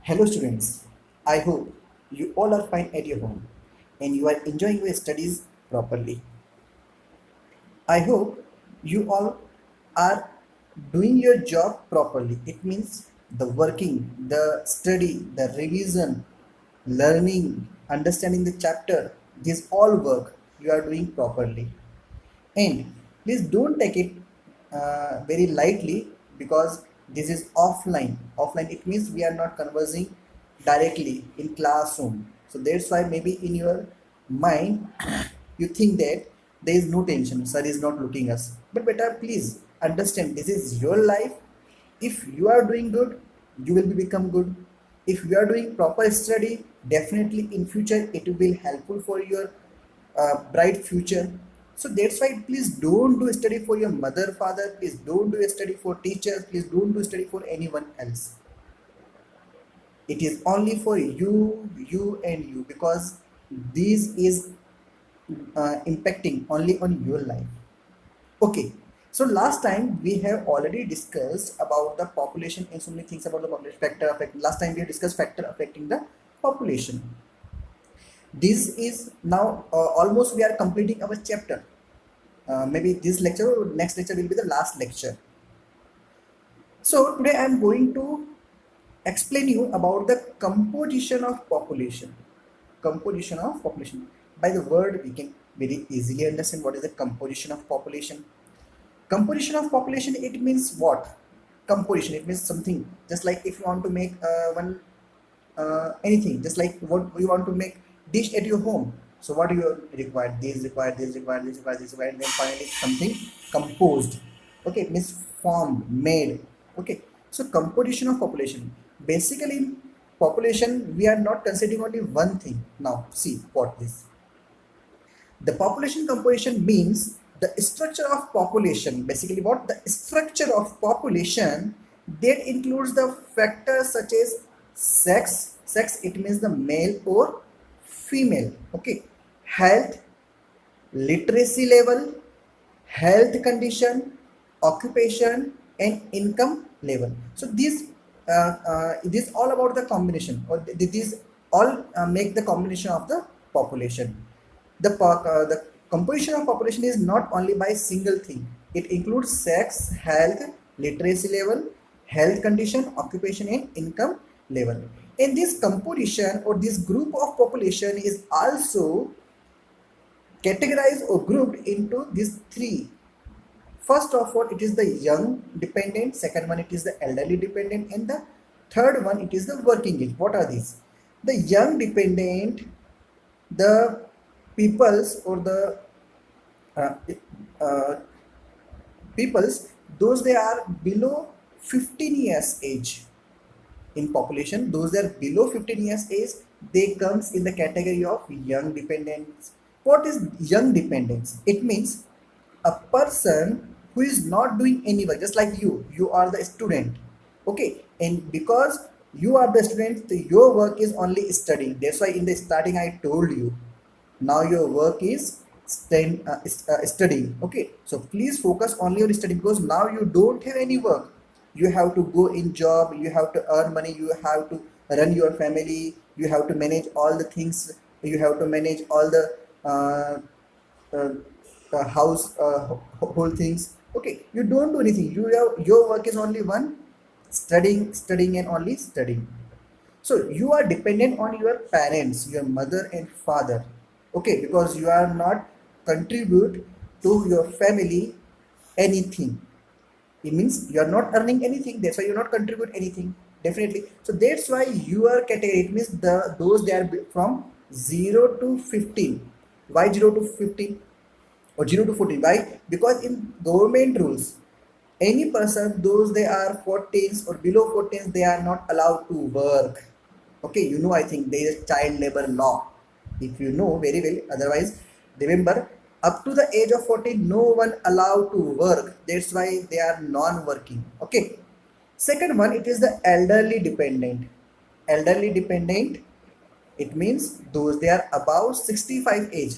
Hello students, I hope you all are fine at your home and you are enjoying your studies properly. I hope you all are doing your job properly. It means the working, the study, the revision, learning, understanding the chapter, this all work you are doing properly. And please don't take it very lightly because this is offline. Offline it means we are not conversing directly in classroom. So that's why maybe in your mind you think that there is no tension. Sir is not looking us. But better please understand this is your life. If you are doing good, you will become good. If you are doing proper study, definitely in future it will be helpful for your bright future. So that's why please don't do study for your mother, father. Please don't do study for teachers. Please don't do study for anyone else. It is only for you and you because this is impacting only on your life. Okay. So last time we have already discussed about the population and so many things about the population factor affect. Last time we discussed factor affecting the population. This is now almost we are completing our chapter. Maybe this lecture or next lecture will be the last lecture. So today I am going to explain you about the composition of population. Composition of population. By the word we can very easily understand what is the composition of population. Composition of population it means what? Composition it means something just like if you want to make one anything just like what you want to make dish at your home, so what do you require? This required, this required, this required, this required, and then finally something composed. Okay, means formed, made. Okay, so composition of population, basically in population we are not considering only one thing. Now see what this, the population composition means the structure of population. Basically, what the structure of population that includes the factors such as sex. Sex it means the male or female. Okay, health, literacy level, health condition, occupation, and income level. So these all about the combination, or these all make the combination of the population. The composition of population is not only by single thing. It includes sex, health, literacy level, health condition, occupation, and income level. And this composition or this group of population is also categorized or grouped into these three. First of all, it is the young dependent. Second one, it is the elderly dependent, and the third one, it is the working age. What are these? The young dependent, the peoples or the uh, uh, peoples, those they are below 15 years age in population. Those that are below 15 years age, they comes in the category of young dependents. What is young dependence? It means a person who is not doing any work, just like you are the student. Okay, and because you are the student, your work is only studying. That's why in the starting I told you now your work is studying. Okay, so please focus only on studying because now you don't have any work. You have to go in job, you have to earn money, you have to run your family, you have to manage all the things, you have to manage all the uh, house whole things. Okay, you don't do anything. Your work is only one, studying and only studying. So you are dependent on your parents, your mother and father. Okay, because you are not contribute to your family anything. It means you are not earning anything. That's why you not contribute anything. Definitely. So that's why your category. It means those they are from 0 to 15. Why 0 to 15 or 0 to 14? Why? Because in government rules, any person those they are 14s or below 14s they are not allowed to work. Okay, you know, I think there is child labor law, if you know very well. Otherwise remember, up to the age of 14 no one allowed to work. That's why they are non-working. Okay, second one, it is the elderly dependent. Elderly dependent, it means those they are above 65 age.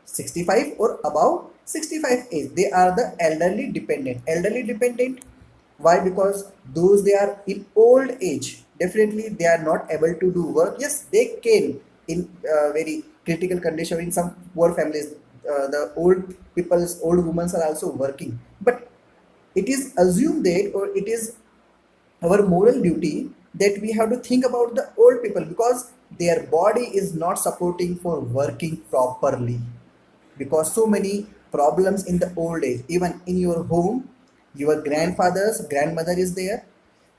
65 or above 65 age, they are the elderly dependent. Elderly dependent, why? Because those they are in old age, definitely they are not able to do work. Yes, they can in very critical condition in some poor families. The old people's old women are also working, but it is assumed that, or it is our moral duty that we have to think about the old people because their body is not supporting for working properly, because so many problems in the old age. Even in your home, your grandfather's grandmother is there,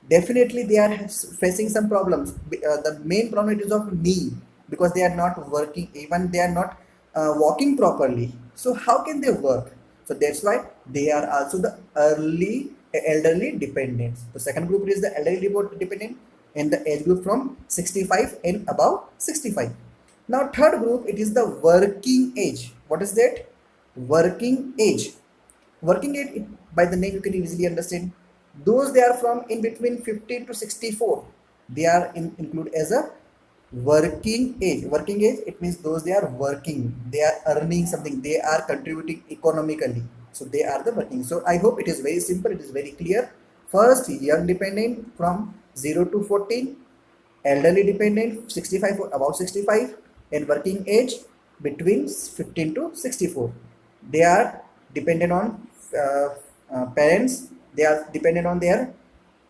definitely they are facing some problems. The main problem is of knee, because they are not working, even they are not walking properly, so how can they work? So that's why they are also the early elderly dependents. The second group is the elderly dependent, and the age group from 65 and above 65. Now third group, it is the working age. What is that? Working age. Working age, by the name you can easily understand. Those they are from in between 15 to 64. They are include as a working age. Working age, it means those they are working. They are earning something. They are contributing economically. So they are the working. So I hope it is very simple. It is very clear. First, young dependent from 0 to 14, elderly dependent 65 or about 65, and working age between 15 to 64. They are dependent on parents, they are dependent on their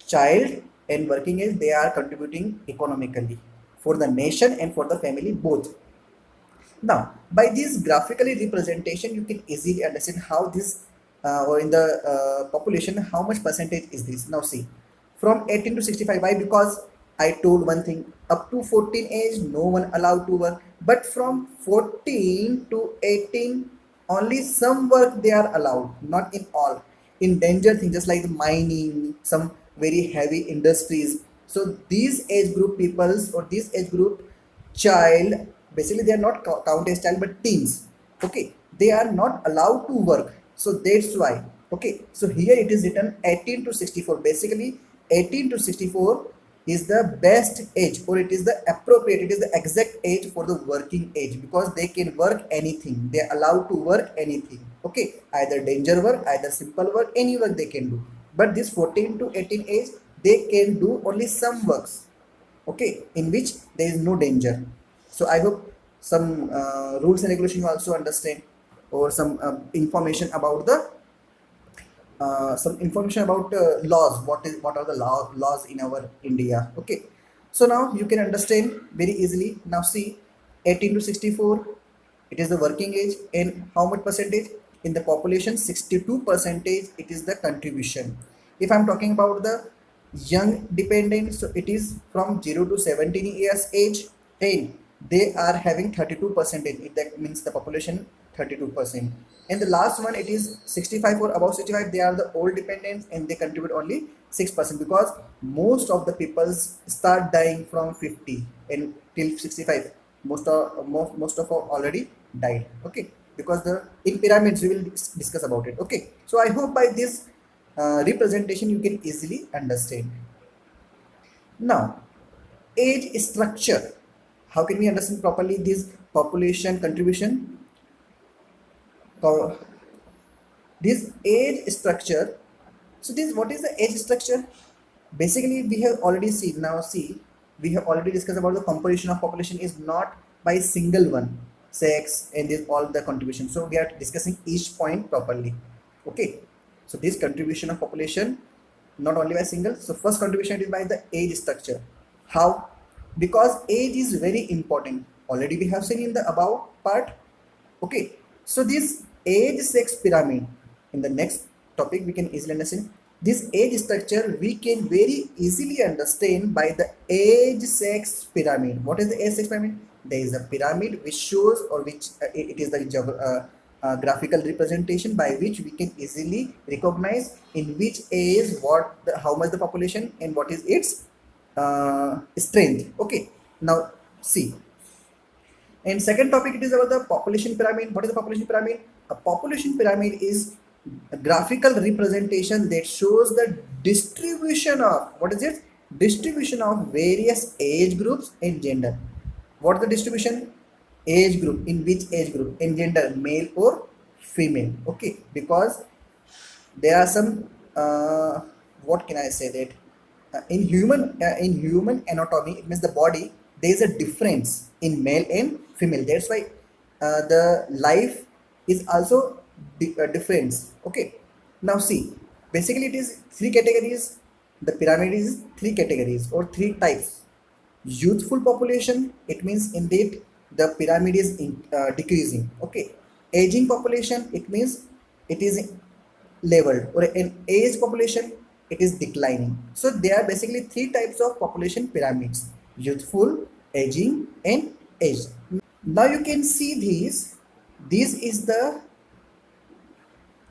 child, and working age they are contributing economically for the nation and for the family both. Now, by this graphically representation, you can easily understand how this or in the population, how much percentage is this. Now see, from 18 to 65, why? Because I told one thing, up to 14 age, no one allowed to work. But from 14 to 18, only some work they are allowed, not in all. In danger things, just like mining, some very heavy industries. So these age group peoples, or this age group child, basically they are not counted as child but teens. Okay, they are not allowed to work, so that's why. Okay, so here it is written 18 to 64. Basically 18 to 64 is the best age, or it is the appropriate, it is the exact age for the working age, because they can work anything, they are allowed to work anything. Okay, either danger work, either simple work, any work they can do. But this 14 to 18 age, they can do only some works, okay, in which there is no danger. So I hope some rules and regulation you also understand, or some information about the some information about laws. What are the laws in our India? Okay, so now you can understand very easily. Now see, 18 to 64, it is the working age, and how much percentage in the population? 62 percentage it is the contribution. If I'm talking about the young dependents, so it is from 0 to 17 years age, and they are having 32 percentage. That means the population 32%. And the last one, it is 65 or above 65, they are the old dependents, and they contribute only 6%, because most of the people start dying from 50 and till 65. Most of all already died. Okay, because the in pyramids we will discuss about it. Okay, so I hope by this representation you can easily understand. Now, age structure. How can we understand properly this population contribution? This age structure. So this, what is the age structure? Basically we have already seen. Now see, we have already discussed about the composition of population is not by single one, sex and this all the contribution. So we are discussing each point properly. Okay, so this contribution of population not only by single. So first contribution is by the age structure. How? Because age is very important, already we have seen in the above part. Okay, so this age sex pyramid, in the next topic we can easily understand this age structure. We can very easily understand by the age sex pyramid. What is the age sex pyramid? There is a pyramid which shows, or which it is the graphical representation by which we can easily recognize in which age how much the population and what is its strength. Okay, now see. And second topic, it is about the population pyramid. What is the population pyramid? A population pyramid is a graphical representation that shows the distribution of, what is it? Distribution of various age groups and gender. What is the distribution? Age group. In which age group? In gender, male or female. Okay, because there are some what can I say that in human anatomy, it means the body, there is a difference in male and female. That's why the life is also difference. Okay, now see, basically it is three categories. The pyramid is three categories or three types. Youthful population, it means indeed the pyramid is decreasing. Okay, aging population, it means it is leveled, or an age population, it is declining. So there are basically three types of population pyramids: youthful, aging, and aged. Now you can see these. This is the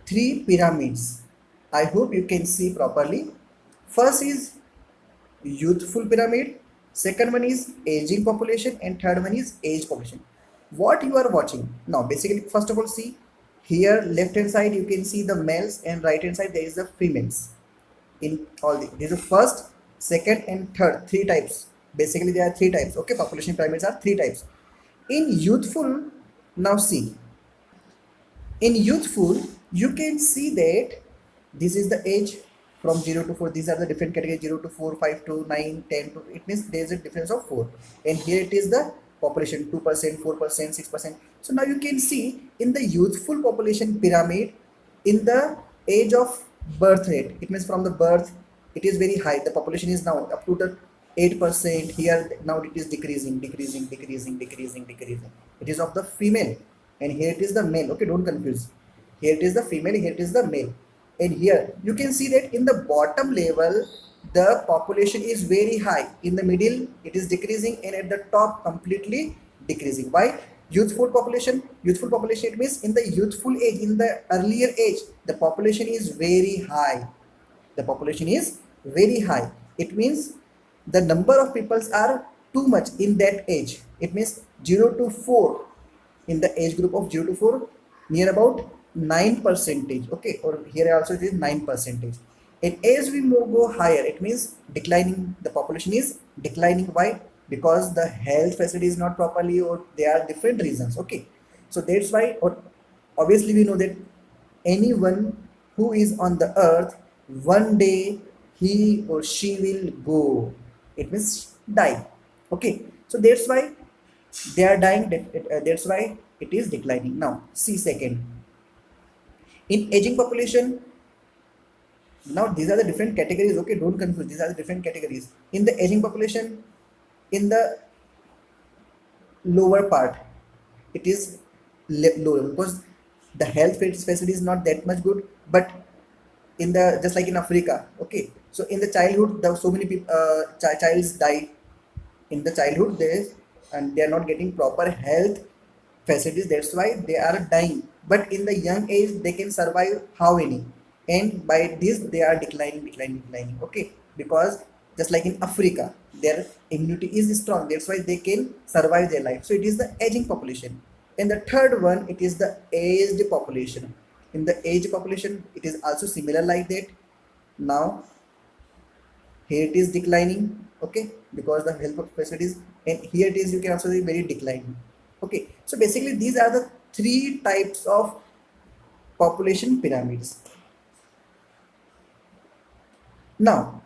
three pyramids. I hope you can see properly. First is youthful pyramid, second one is aging population, and third one is age population. What you are watching now, basically, first of all, see here, left hand side you can see the males, and right hand side there is the females. In all these are first, second, and third, three types. Basically there are three types. Okay, population pyramids are three types. In youthful, now see, in youthful, you can see that this is the age from 0 to 4. These are the different categories: 0 to 4, 5 to 9, 10 to, it means there is a difference of 4. And here it is the population: 2%, 4%, 6%. So now you can see in the youthful population pyramid, in the age of birth rate, it means from the birth, it is very high. The population is now up to the 8%. Here now it is decreasing, decreasing, decreasing, decreasing, decreasing. It is of the female, and here it is the male. Okay, don't confuse. Here it is the female, here it is the male. And here you can see that in the bottom level the population is very high, in the middle it is decreasing, and at the top completely decreasing. Why? Youthful population, it means in the youthful age, in the earlier age, the population is very high. The population is very high. It means the number of peoples are too much in that age. It means 0 to 4, in the age group of 0 to 4, near about 9 percentage. Okay, or here also it is 9 percentage. And as we go higher, it means declining. The population is declining. Why? Because the health facility is not properly, or there are different reasons. Okay, so that's why, or obviously we know that anyone who is on the earth, one day he or she will go. It means die. Okay, so that's why they are dying. That's why it is declining. Now see, second, in aging population, now these are the different categories. Okay, don't confuse, these are the different categories. In the aging population, in the lower part, it is lower because the health facility is not that much good. But in the, just like in Africa, okay, so in the childhood, there were so many people, childs die in the childhood, and they are not getting proper health facilities. That's why they are dying. But in the young age they can survive how many, and by this they are declining, declining, declining. Okay, because just like in Africa, their immunity is strong, that's why they can survive their life. So it is the aging population. And the third one, it is the aged population. In the aged population, it is also similar like that. Now here it is declining. Okay, because the health facilities, and here it is, you can also see very declining. Okay, so basically these are the three types of population pyramids. Now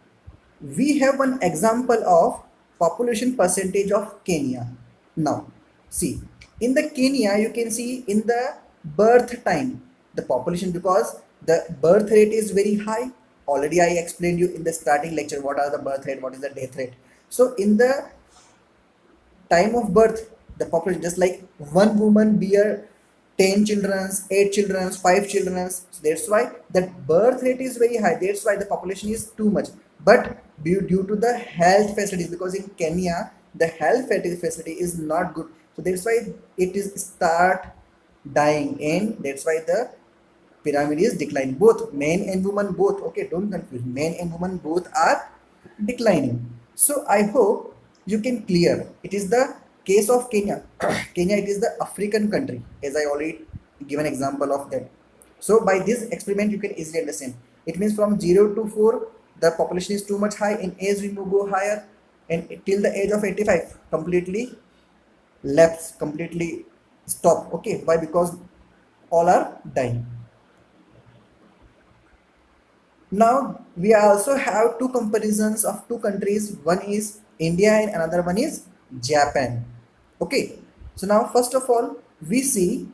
we have one example of population percentage of Kenya. Now see, in the Kenya, you can see in the birth time, the population, because the birth rate is very high. Already I explained you in the starting lecture what are the birth rate, what is the death rate. So in the time of birth, the population, just like one woman bear 10 children, 8 children, 5 children. So that's why the birth rate is very high. That's why the population is too much. But due to the health facilities, because in Kenya the health facility is not good, so that's why it is start dying, and that's why the pyramid is declining. Both men and women, both. Okay, don't confuse, men and women both are declining. So I hope you can clear. It is the case of Kenya. Kenya, it is the African country, as I already given example of that. So by this experiment you can easily understand. It means from 0 to 4 the population is too much high, and as we go higher, and till the age of 85 completely lapse, completely stop. Okay, why? Because all are dying. Now we also have two comparisons of two countries. One is India and another one is Japan. Okay. So now first of all we see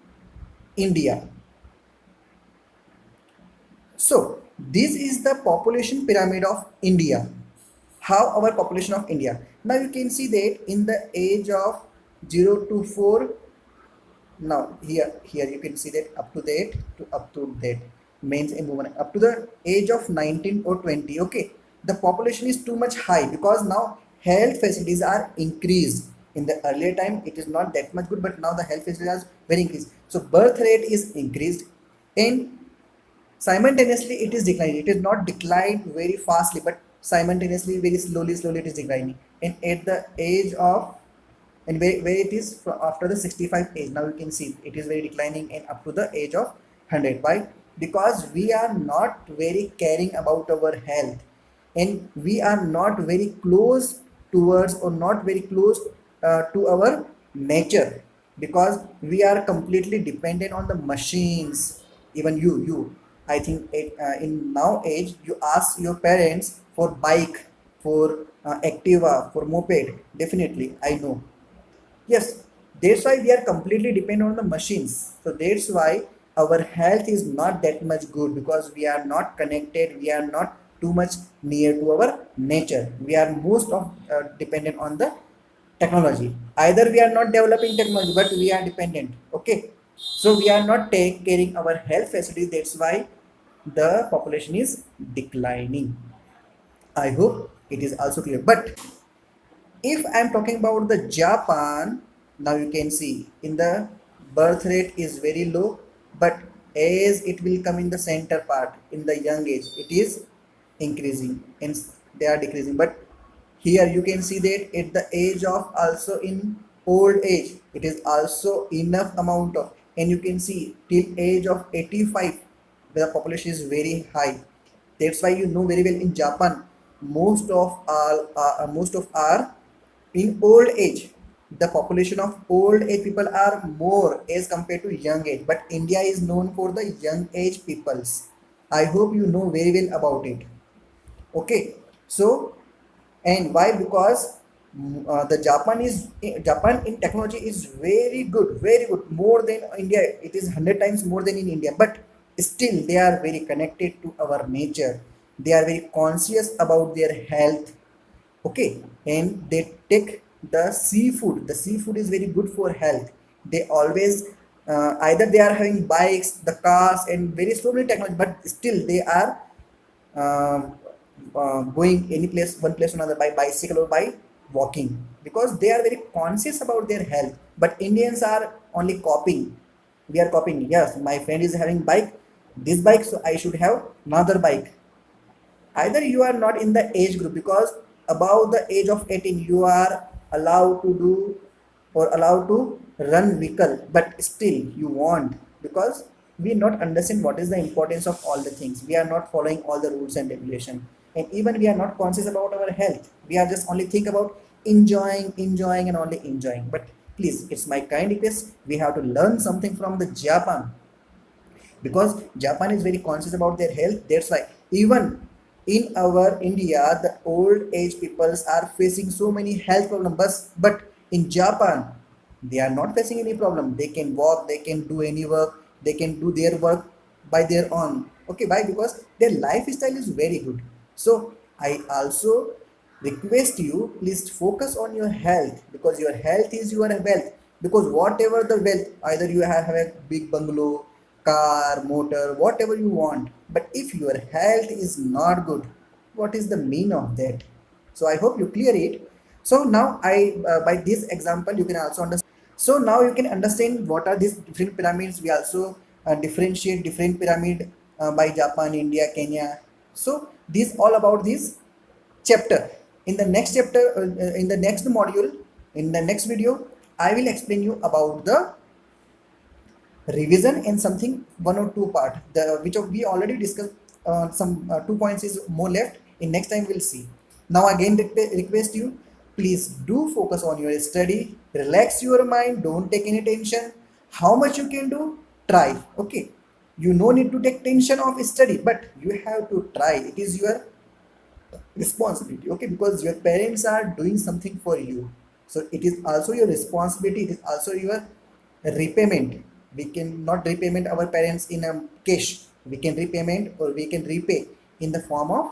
India. So this is the population pyramid of India. How our population of India. Now you can see that in the age of 0 to 4. Now here you can see that up to that to up to that means in women up to the age of 19 or 20. Okay, the population is too much high because now health facilities are increased. In the earlier time it is not that much good, but now the health facilities are very increased, so birth rate is increased, and simultaneously it is declining. It is not declined very fastly, but simultaneously very slowly it is declining. And at the age of, and where it is after the 65 age, now you can see it is very declining and up to the age of 100. Why? Because we are not very caring about our health, and we are not very close towards or not very close to our nature, because we are completely dependent on the machines. Even you I think in now age you ask your parents for bike, for Activa, for moped, definitely I know. Yes, that's why we are completely dependent on the machines. So that's why our health is not that much good, because we are not connected. We are not too much near to our nature. We are most of dependent on the technology. Either we are not developing technology, but we are dependent. Okay, so we are not caring our health facilities. That's why the population is declining. I hope it is also clear. But if I'm talking about the Japan, now you can see in the birth rate is very low, but as it will come in the center part in the young age, it is increasing and they are decreasing. But here you can see that at the age of also in old age, it is also enough amount of, and you can see till age of 85, the population is very high. That's why you know very well in Japan, most of our in old age, the population of old age people are more as compared to young age, but India is known for the young age peoples. I hope you know very well about it. Okay, so and why? Because the Japan in technology is very good, more than India. It is 100 times more than in India, but still they are very connected to our nature. They are very conscious about their health. Okay, and they take the seafood is very good for health. They always either they are having bikes, the cars, and very so many technology, but still they are uh, going any place, one place or another, by bicycle or by walking, because they are very conscious about their health. But Indians are only copying. We are copying. Yes, my friend is having bike, this bike, so I should have another bike. Either you are not in the age group, because above the age of 18 you are allowed to do or allowed to run vehicle, but still you want, because we not understand what is the importance of all the things. We are not following all the rules and regulation, and even we are not conscious about our health. We are just only think about enjoying and only enjoying. But please, it's my kind request, we have to learn something from the Japan, because Japan is very conscious about their health. That's why even in our India, the old age peoples are facing so many health problems. But in Japan, they are not facing any problem. They can walk, they can do any work, they can do their work by their own. Okay, why? Because their lifestyle is very good. So I also request you, please focus on your health, because your health is your wealth. Because whatever the wealth, either you have a big bungalow, car, motor, whatever you want, but if your health is not good, what is the mean of that? So I hope you clear it. So now I by this example you can also understand. So now you can understand what are these different pyramids. We also differentiate different pyramid by Japan, India, Kenya. So this all about this chapter. In the next chapter, in the next module, in the next video, I will explain you about the revision and something one or two part, the which of we already discussed. Some 2 points is more left. In next time we'll see. Now again request you, please do focus on your study, relax your mind, don't take any tension. How much you can do, try. Okay, You no need to take tension of study, but you have to try. It is your responsibility, okay, because your parents are doing something for you, so it is also your responsibility, it is also your repayment. We can not repayment our parents in a cash, we can repayment or we can repay in the form of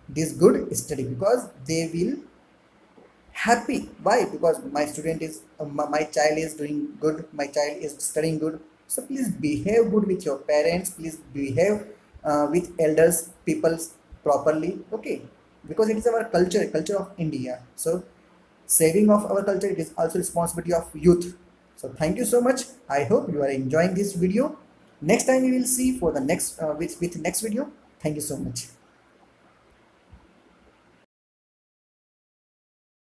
this good study, because they will happy. Why? Because my student is my child is doing good, my child is studying good. So please behave good with your parents, please behave with elders peoples properly, okay, because it is our culture of India. So saving of our culture, it is also responsibility of youth. So thank you so much, I hope you are enjoying this video. Next time we will see for the next with next video. Thank you so much.